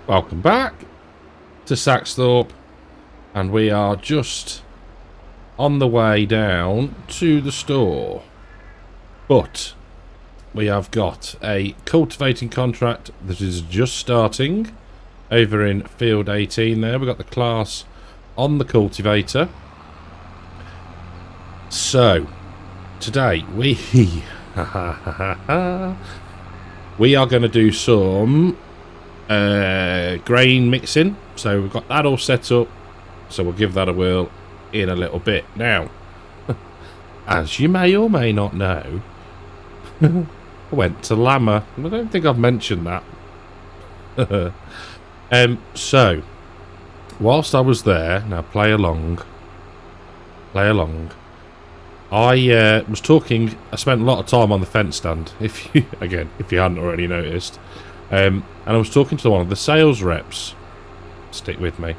Welcome back to SAXTHORPE, and we are just on the way down to the store. But we have got a cultivating contract that is just starting over in field 18 there. We've got the class on the cultivator. So today we we are going to do some grain mixing. So we've got that all set up, so we'll give that a whirl in a little bit. Now, as you may or may not know, I went to LAMMA. I don't think I've mentioned that. So whilst I was there, now play along, I was talking. I spent a lot of time on the Fendt stand, if you hadn't already noticed, and I was talking to one of the sales reps. Stick with me.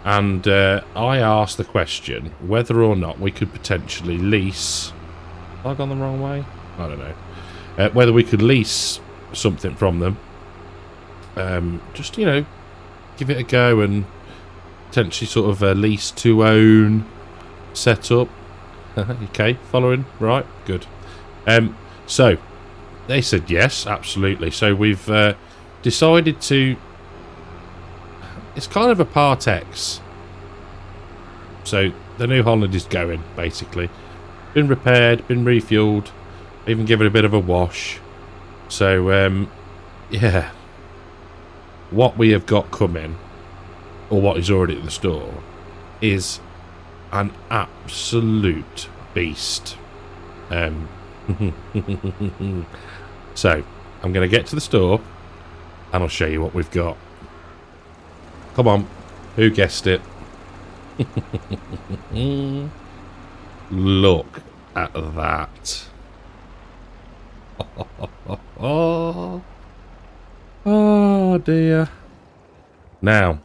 And I asked the question whether or not we could potentially lease. Have I gone the wrong way? I don't know. Whether we could lease something from them. Just, give it a go and potentially sort of a lease to own setup. Okay, following? Right, good. So, they said yes, absolutely. So we've decided to... It's kind of a Part X. So the New Holland is going, basically. Been repaired, been refueled, even given a bit of a wash. So, yeah. What we have got coming, or what is already at the store, is an absolute beast. So, I'm going to get to the store, and I'll show you what we've got. Come on, who guessed it? Look at that. Oh dear. Now,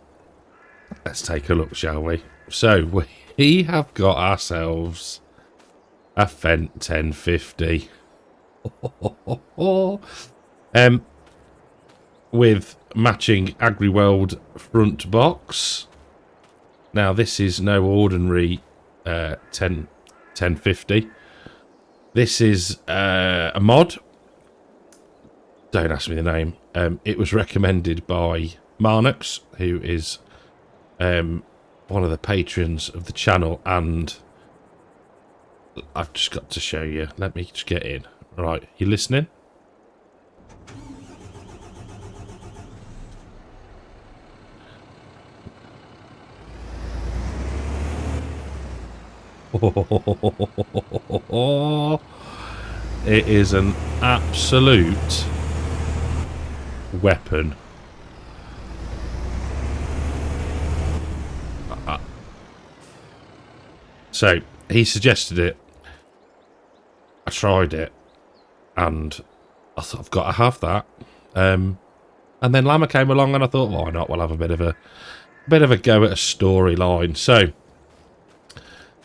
let's take a look, shall we? So, we have got ourselves a Fendt 1050. With matching AgriWorld front box. Now, this is no ordinary 1050. This is a mod. Don't ask me the name. It was recommended by Marnux, who is one of the patrons of the channel, and I've just got to show you. Let me just get in. Right, you listening? It is an absolute weapon. So he suggested it. I tried it, and I thought I've got to have that. And then LAMMA came along, and I thought, why not? We'll have a bit of a go at a storyline. So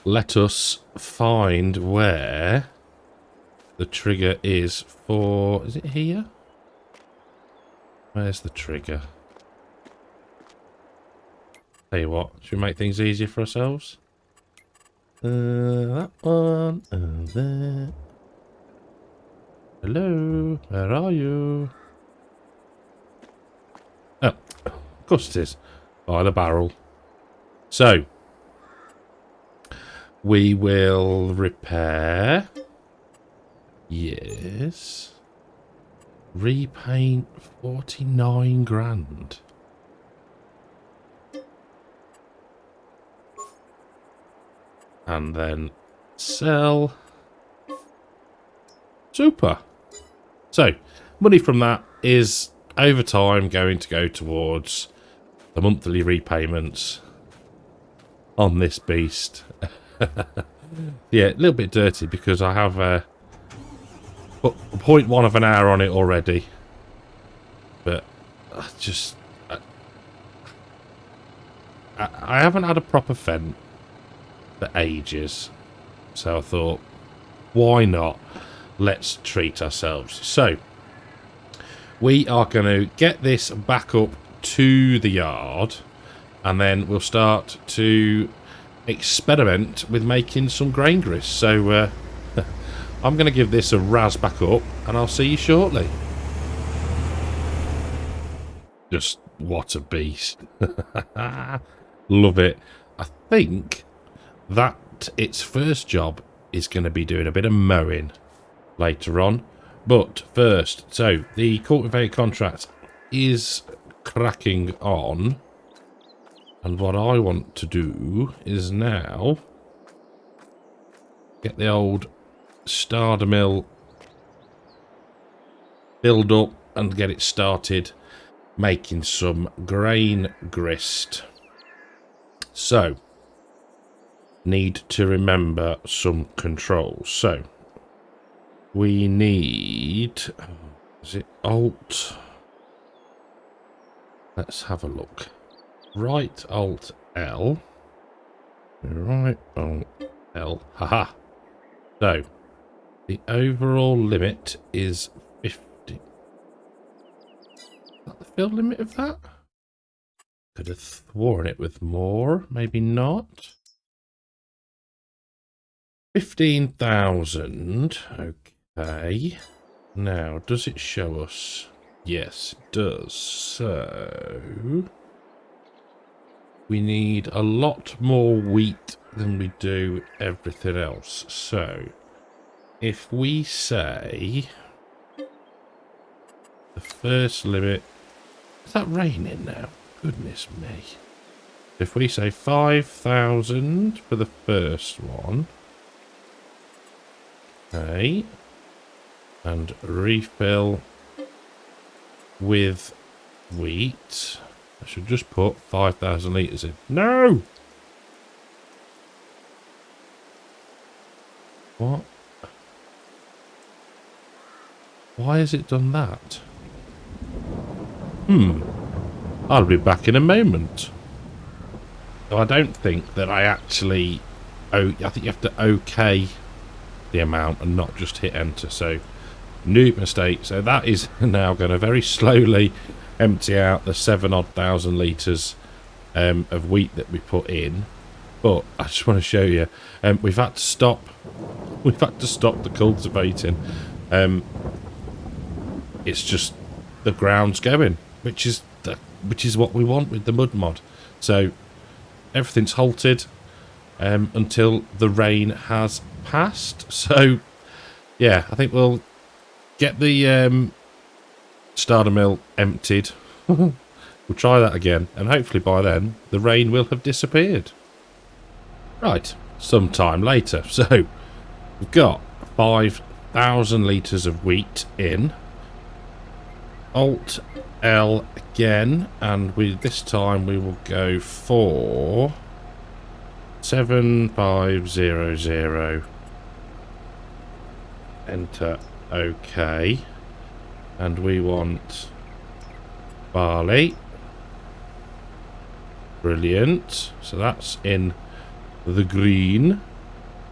let us find where the trigger is for... Is it here? Where's the trigger? Tell you what, should we make things easier for ourselves? That one and there. Hello, where are you? Oh, of course it is. By the barrel. So, we will repair. Yes. Repaint 49 grand. And then sell. Super. So, money from that is over time going to go towards the monthly repayments on this beast. Yeah, a little bit dirty because I have put 0.1 of an hour on it already. But I haven't had a proper Fendt for ages. So I thought, why not? Let's treat ourselves. So, we are going to get this back up to the yard, and then we'll start to experiment with making some grain grist. So I'm going to give this a razz back up, and I'll see you shortly. Just what a beast. Love it. I think that its first job is going to be doing a bit of mowing later on. But first, so the cultivator contract is cracking on. And what I want to do is now get the old starter mill build up and get it started making some grain grist. So, need to remember some controls. So, we need, is it Alt? Let's have a look. Right Alt L. Right Alt L. Haha. So, the overall limit is 50. Is that the field limit of that? Could have sworn it with more. Maybe not. 15,000. Okay. Now, does it show us? Yes, it does. So, we need a lot more wheat than we do everything else. So, if we say the first limit, is that raining now? Goodness me. If we say 5,000 for the first one, okay, and refill with wheat, I should just put 5,000 litres in. No! What? Why has it done that? I'll be back in a moment. So I don't think that I actually... I think you have to OK the amount and not just hit enter. So, new mistake. So that is now going to very slowly empty out the 7,000 litres of wheat that we put in. But I just want to show you, we've had to stop the cultivating. It's just the ground's going, which is what we want with the mud mod. So everything's halted until the rain has passed. So yeah, I think we'll get the starter mill emptied. We'll try that again, and hopefully by then the rain will have disappeared. Right, sometime later. So we've got 5,000 litres of wheat in. Alt L again, and this time we will go for 7500. Enter OK, and we want barley. Brilliant. So that's in the green.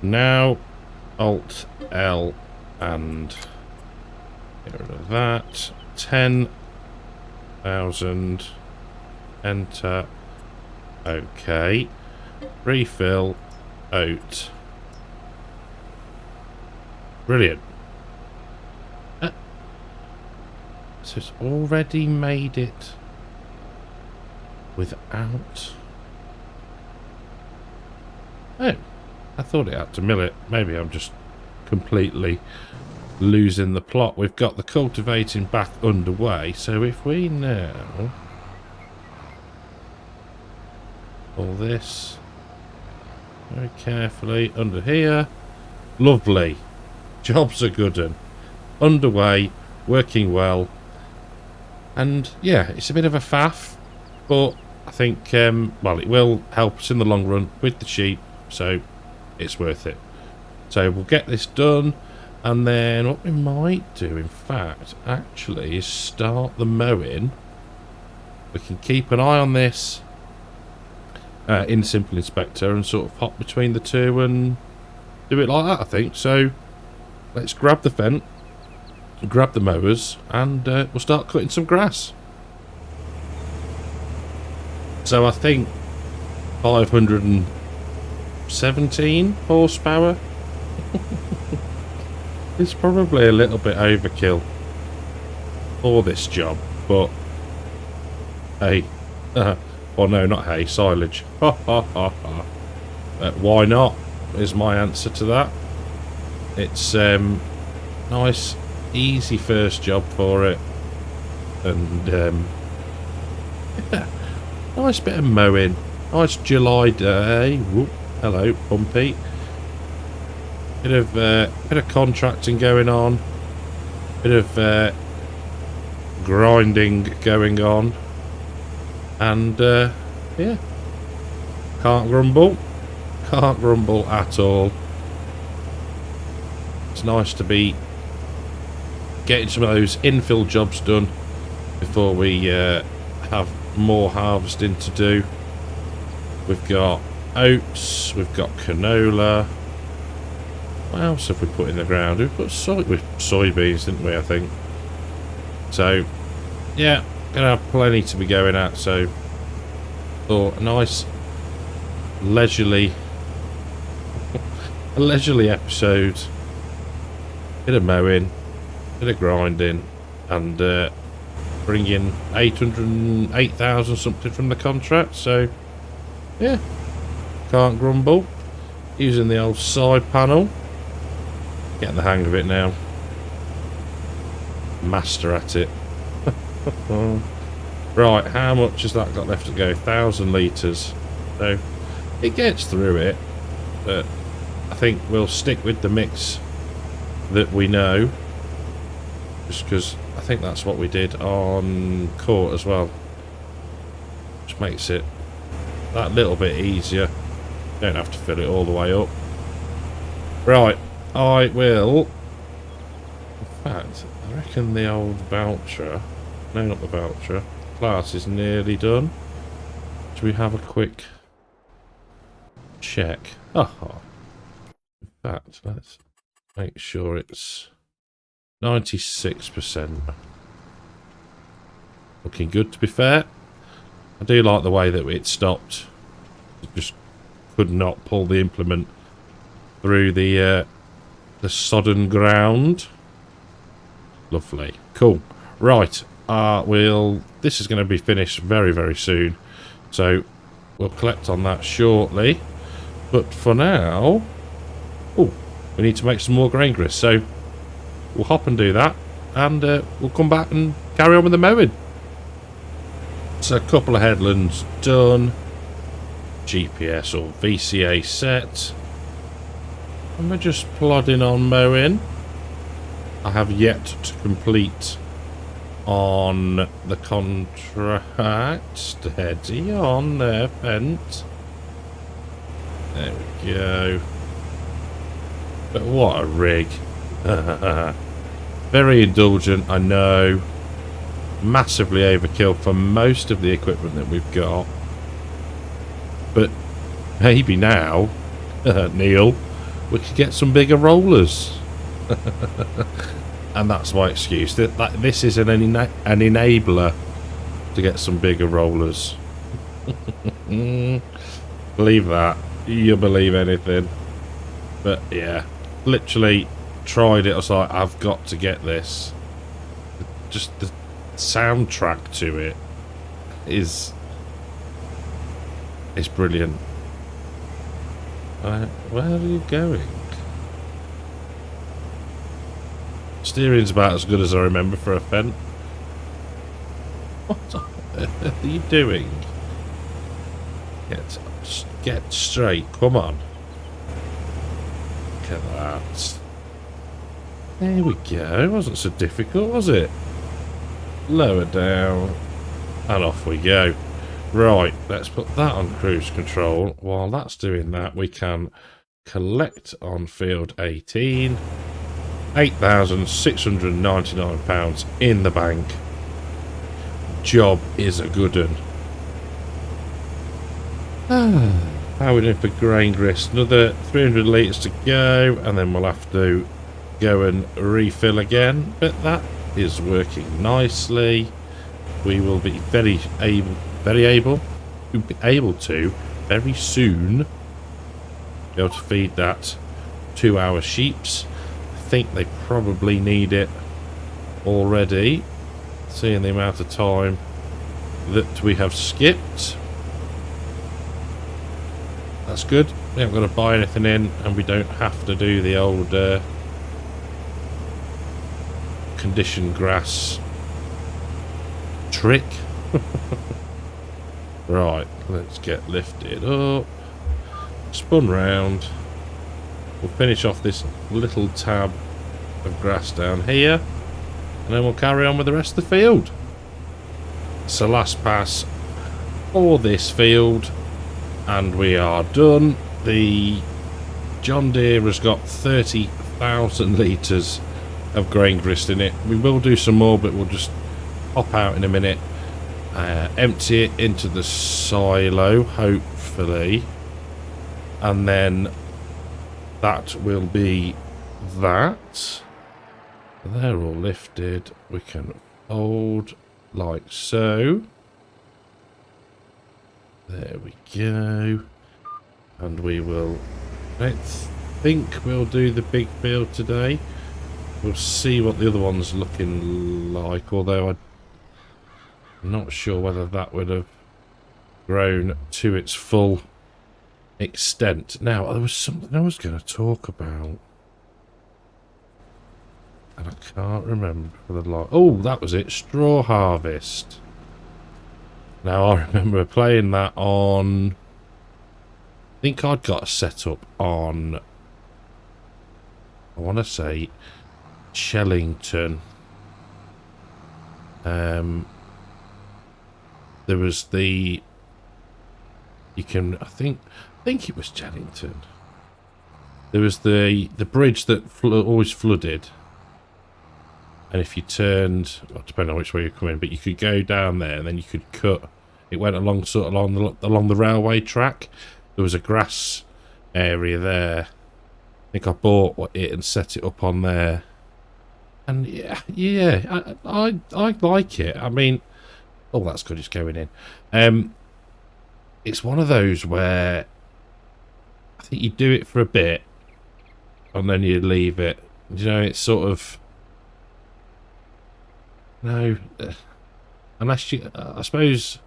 Now Alt L and get rid of that. 10,000. Enter OK. Refill oat. Brilliant. So it's already made it without... Oh, I thought it had to mill it. Maybe I'm just completely losing the plot. We've got the cultivating back underway. So if we now pull this very carefully under here. Lovely. Job's a good one. Underway, working well. And yeah, it's a bit of a faff, but I think, well, it will help us in the long run with the sheep, so it's worth it. So we'll get this done, and then what we might do, in fact, actually, is start the mowing. We can keep an eye on this in Simple Inspector and sort of hop between the two and do it like that, I think. So let's grab the Fendt, grab the mowers, and we'll start cutting some grass. So I think 517 horsepower is probably a little bit overkill for this job, but hey, well no, not hay, silage. Why not is my answer to that. It's nice, easy first job for it, and yeah, nice bit of mowing, nice July day. Whoop, hello, Pumpy. Bit of contracting going on, bit of grinding going on, and yeah, can't grumble at all. It's nice to be getting some of those infill jobs done before we have more harvesting to do. We've got oats, we've got canola. What else have we put in the ground? We put soybeans, didn't we, I think. So, yeah, gonna have plenty to be going at, so thought a nice leisurely episode. Bit of mowing, bit of grinding, and bring in 8,000 something from the contract, so yeah, can't grumble. Using the old side panel, getting the hang of it now, master at it. Right, how much has that got left to go? 1,000 litres, so it gets through it, but I think we'll stick with the mix that we know, just because I think that's what we did on court as well, which makes it that little bit easier. Don't have to fill it all the way up. Right, I will, in fact, I reckon the old voucher, no, not the voucher, class is nearly done. Should we have a quick check? Oh, in fact, let's make sure it's 96%. Looking good, to be fair. I do like the way that it stopped. It just could not pull the implement through the sodden ground. Lovely. Cool. Right. This is going to be finished very, very soon. So we'll collect on that shortly. But for now, oh, we need to make some more grain grist. So we'll hop and do that, and we'll come back and carry on with the mowing. So a couple of headlands done. GPS or VCA set. And we're just plodding on mowing. I have yet to complete on the contract. Steady on there, Fendt. There we go. But what a rig. Very indulgent, I know. Massively overkill for most of the equipment that we've got. But maybe now, Neil, we could get some bigger rollers. And that's my excuse. This is an enabler to get some bigger rollers. Believe that. You believe anything. But yeah, literally tried it. I was like, I've got to get this. Just the soundtrack to it is brilliant. Where are you going? Steering's about as good as I remember for a Fendt. What on earth are you doing? Get straight, come on. Look at that. There we go. It wasn't so difficult, was it? Lower down, and off we go. Right, let's put that on cruise control. While that's doing that, we can collect on field 18. £8,699 in the bank. Job is a good one. How are we doing for grain grist? Another 300 litres to go, and then we'll have to go and refill again. But that is working nicely. We will be very able to be able to very soon be able to feed that 2-hour sheeps. I think they probably need it already, seeing the amount of time that we have skipped. That's good. We haven't got to buy anything in, and we don't have to do the old conditioned grass trick. Right, let's get lifted up, spun round. We'll finish off this little tab of grass down here, and then we'll carry on with the rest of the field. So last pass for this field, and we are done. The John Deere has got 30,000 litres of grain grist in it. We will do some more, but we'll just pop out in a minute, empty it into the silo, hopefully, and then that will be that. They're all lifted. We can fold like so. There we go. And we will, let's think we'll do the big field today. We'll see what the other one's looking like, although I'm not sure whether that would have grown to its full extent. Now, there was something I was going to talk about, and I can't remember for the life. Oh, that was it. Straw harvest. Now, I remember playing that on, I think I'd got a setup on, I want to say, Shellington. There was the, you can, I think it was Shellington. There was the bridge that always flooded, and if you turned, well, depending on which way you're coming, but you could go down there, and then you could cut. It went along sort of along the railway track. There was a grass area there. I think I bought it and set it up on there. And yeah, I like it. I mean, oh, that's good. It's going in. It's one of those where I think you do it for a bit, and then you leave it. You know, it's sort of, no, unless you, I suppose,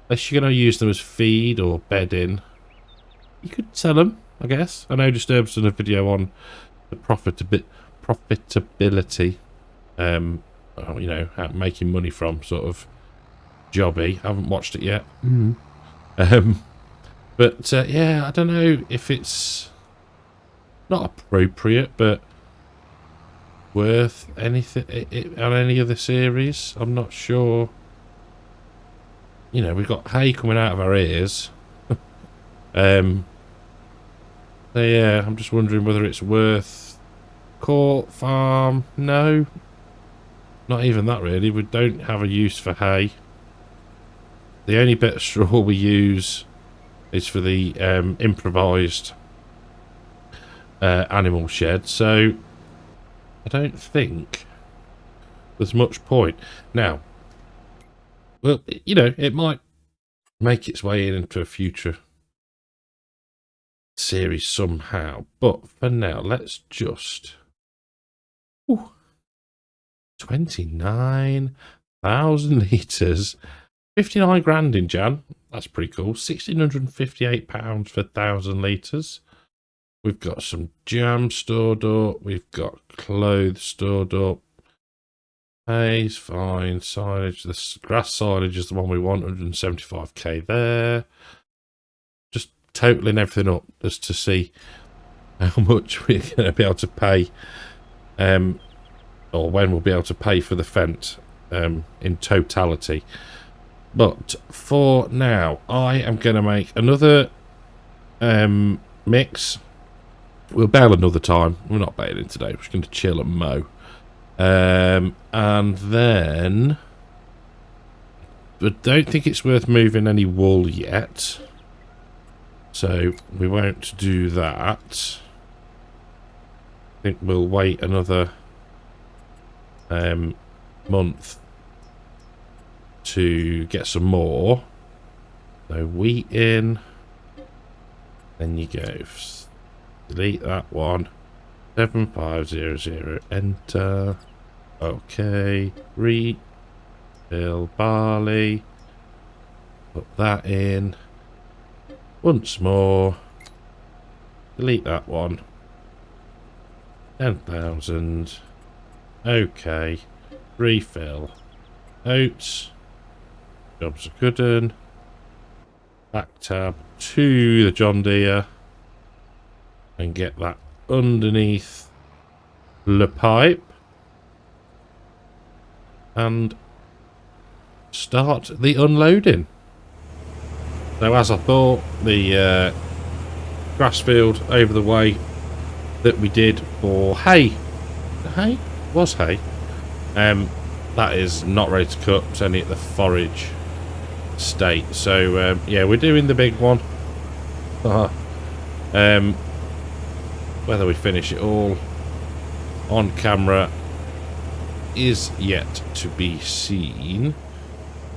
unless you're going to use them as feed or bedding, you could sell them, I guess. I know Disturbed's done a video on the profitability, you know, making money from sort of jobby. I haven't watched it yet. But yeah, I don't know if it's not appropriate, but worth anything on any of the series. I'm not sure. You know, we've got hay coming out of our ears. So yeah, I'm just wondering whether it's worth court farm. No, not even that really. We don't have a use for hay. The only bit of straw we use is for the improvised animal shed, so I don't think there's much point. Now, well, you know, it might make its way into a future series somehow, but for now, let's just... Ooh, 29,000 litres, 59 grand in Jan. That's pretty cool. £1,658 for 1,000 litres. We've got some jam stored up. We've got clothes stored up. Hay's fine. Silage. The grass silage is the one we want. 175k there. Just totaling everything up just to see how much we're going to be able to pay. Or when we'll be able to pay for the Fendt in totality. But for now, I am going to make another mix. We'll bale another time. We're not baling today. We're just going to chill and mow. And then... I don't think it's worth moving any wool yet. So we won't do that. I think we'll wait another month to get some more. So wheat in. Then you go. Delete that one. 7500. Enter. Okay. Refill barley. Put that in. Once more. Delete that one. 10,000. Okay. Refill. Oats. Jobs are good un. Back tab to the John Deere. And get that underneath the pipe. And start the unloading. So as I thought, the grass field over the way that we did for hay. Hay? Was hay. That is not ready to cut. It's only at the forage state. So yeah, we're doing the big one. Whether we finish it all on camera is yet to be seen.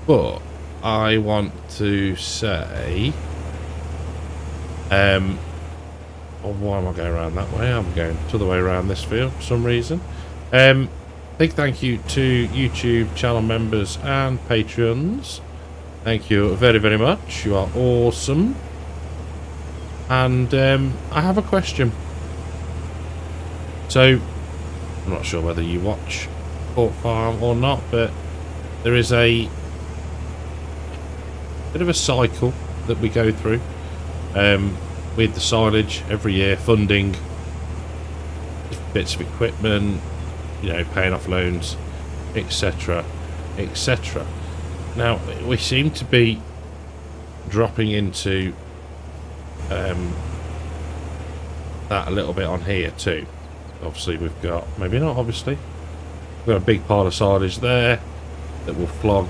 But I want to say, oh, why am I going around that way? I'm going to the way around this field for some reason. Big thank you to YouTube channel members and patrons. Thank you very, very much. You are awesome. And I have a question. So, I'm not sure whether you watch Port Farm or not, but there is a bit of a cycle that we go through with the silage every year, funding bits of equipment, you know, paying off loans, etc, etc. Now we seem to be dropping into that a little bit on here too. Obviously we've got, maybe not obviously, we've got a big pile of silage there that will flog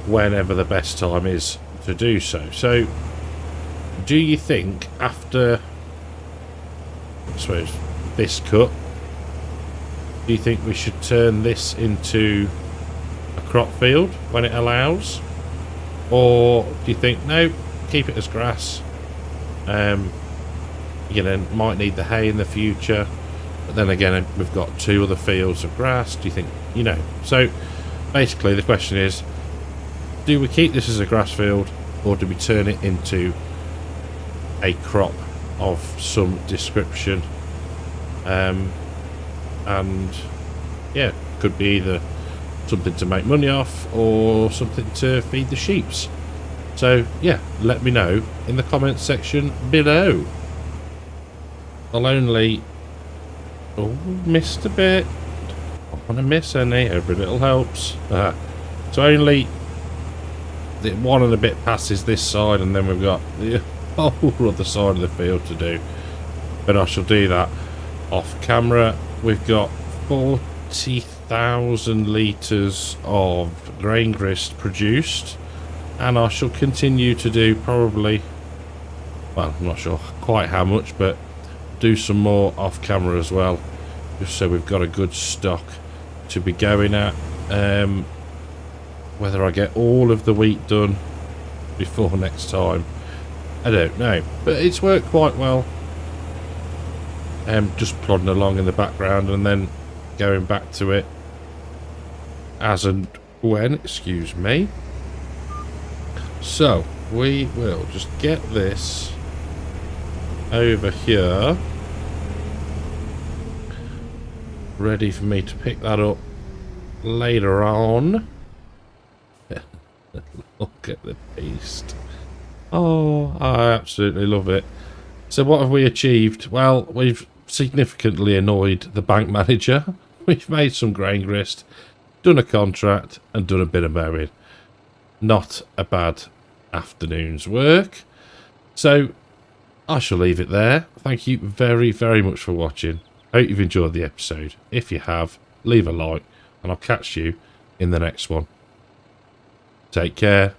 whenever the best time is to do so. So do you think after, I suppose, this cut, do you think we should turn this into a crop field when it allows? Or do you think, no, keep it as grass? You know, might need the hay in the future. But then again, we've got 2 other fields of grass. Do you think, you know? So basically the question is, do we keep this as a grass field or do we turn it into a crop of some description? And yeah, could be either something to make money off or something to feed the sheeps. So yeah, let me know in the comments section below. I'll only missed a bit. I don't want to miss any. Every little helps. So only the 1 and a bit passes this side, and then we've got the whole other side of the field to do. But I shall do that off camera. We've got 40,000 litres of grain grist produced, and I shall continue to do probably, well, I'm not sure quite how much, but do some more off camera as well, just so we've got a good stock to be going at. Whether I get all of the wheat done before next time, I don't know, but it's worked quite well. Just plodding along in the background and then going back to it as and when, excuse me. So we will just get this over here ready for me to pick that up later on. Look at the beast. Oh, I absolutely love it. So what have we achieved? Well, we've significantly annoyed the bank manager. We've made some grain grist, done a contract and done a bit of mowing. Not a bad afternoon's work. So I shall leave it there. Thank you very, very much for watching. Hope you've enjoyed the episode. If you have, leave a like and I'll catch you in the next one. Take care.